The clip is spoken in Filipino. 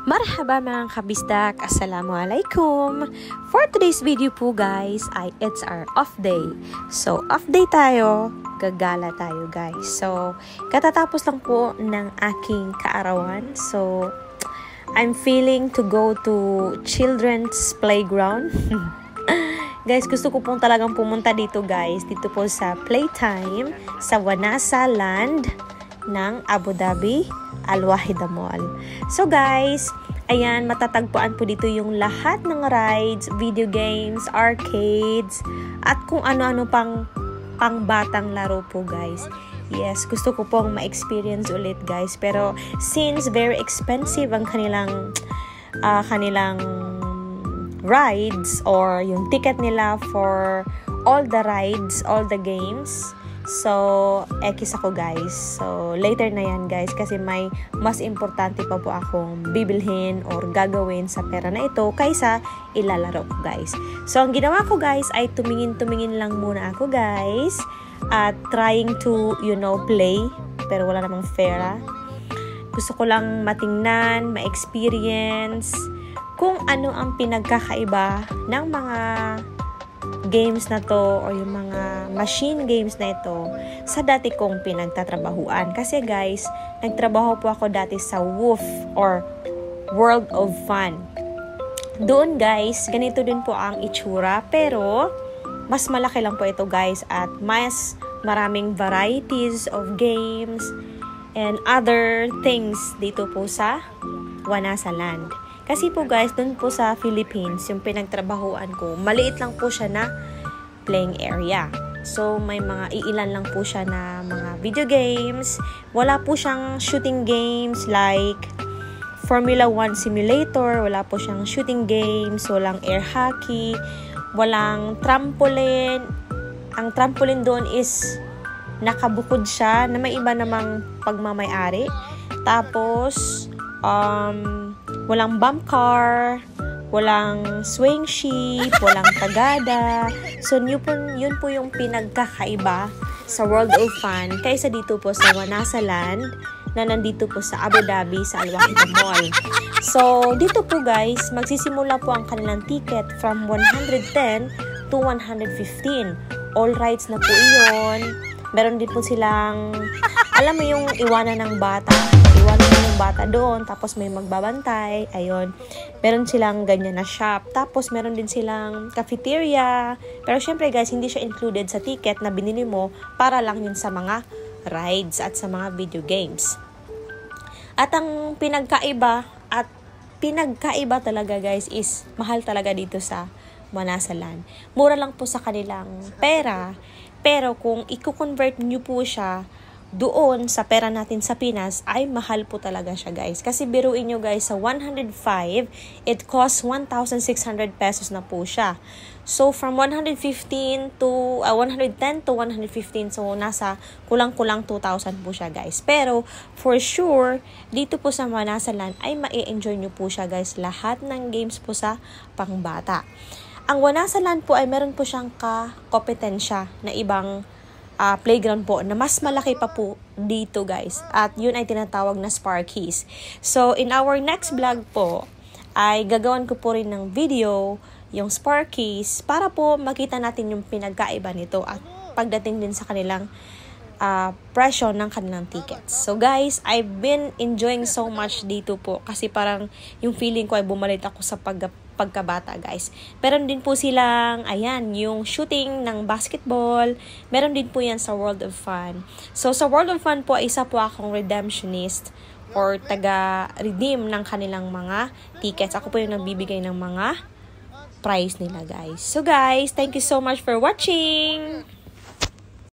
Marhaba mga kabisdak, assalamualaikum. For today's video po guys, it's our off day. So, off day tayo, gagala tayo guys. So, katatapos lang po ng aking kaarawan. So, I'm feeling to go to children's playground. Guys, gusto ko pong talagang pumunta dito guys. Dito po sa playtime sa Wanasa Land ng Abu Dhabi Al-Wahida Mall. So guys, ayan, matatagpuan po dito yung lahat ng rides, video games, arcades, at kung ano-ano pang batang laro po guys. Yes, gusto ko pong ma-experience ulit guys. Pero since very expensive ang kanilang rides or yung ticket nila for all the rides, all the games, so, ekis ako guys. So, later na yan guys kasi may mas importante pa po akong bibilhin or gagawin sa pera na ito kaysa ilalaro ko guys. So, ang ginawa ko guys ay tumingin-tumingin lang muna ako guys at trying to, play. Pero wala namang pera. Gusto ko lang matingnan, ma-experience kung ano ang pinagkakaiba ng mga games na to or yung mga machine games na ito sa dati kong pinagtatrabahuan. Kasi guys, nagtrabaho po ako dati sa WOF or World of Fun. Doon guys, ganito din po ang itsura pero mas malaki lang po ito guys at mas maraming varieties of games and other things dito po sa Wanasa Land. Kasi po guys, dun po sa Philippines, yung pinagtrabahuan ko, maliit lang po siya na playing area. So, may mga iilan lang po siya na mga video games. Wala po siyang shooting games like Formula 1 Simulator. Wala po siyang shooting games. Walang air hockey. Walang trampoline. Ang trampoline doon is nakabukod siya na may iba namang pagmamayari. Tapos, walang bump car, walang swing ship, walang tagada. So, yun po yung pinagkakaiba sa World of Fun kaysa dito po sa Wanasa Land na nandito po sa Abu Dhabi sa Al-Wahida Mall. So, dito po guys, magsisimula po ang kanilang ticket from 110 to 115. All rides na po iyon. Meron din po silang, alam mo yung iwanan ng bata. Iwanan mo yung bata doon, tapos may magbabantay, ayun. Meron silang ganyan na shop, tapos meron din silang cafeteria. Pero syempre guys, hindi siya included sa ticket na binili mo para lang yun sa mga rides at sa mga video games. At ang pinagkaiba talaga guys is mahal talaga dito sa Wanasa Land. Mura lang po sa kanilang pera, pero kung i-convert nyo po siya doon sa pera natin sa Pinas, ay mahal po talaga siya guys. Kasi biruin nyo guys, sa 105, it costs 1,600 pesos na po siya. So, from 110 to 115, so nasa kulang-kulang 2,000 po siya guys. Pero, for sure, dito po sa Wanasa Land, ay ma-enjoy nyo po siya guys. Lahat ng games po sa pangbata. Ang Wanasa Land po ay meron po siyang kompetensya na ibang playground po na mas malaki pa po dito guys. At yun ay tinatawag na Sparkies. So, in our next vlog po, ay gagawan ko po rin ng video yung Sparkies para po makita natin yung pinagkaiba nito at pagdating din sa kanilang presyo ng kanilang tickets. So guys, I've been enjoying so much dito po kasi parang yung feeling ko ay bumalik ako sa pagkabata guys. Meron din po silang, ayan, yung shooting ng basketball. Meron din po yan sa World of Fun. So sa World of Fun po, isa po akong redemptionist or taga-redeem ng kanilang mga tickets. Ako po yung nagbibigay ng mga prize nila guys. So guys, thank you so much for watching!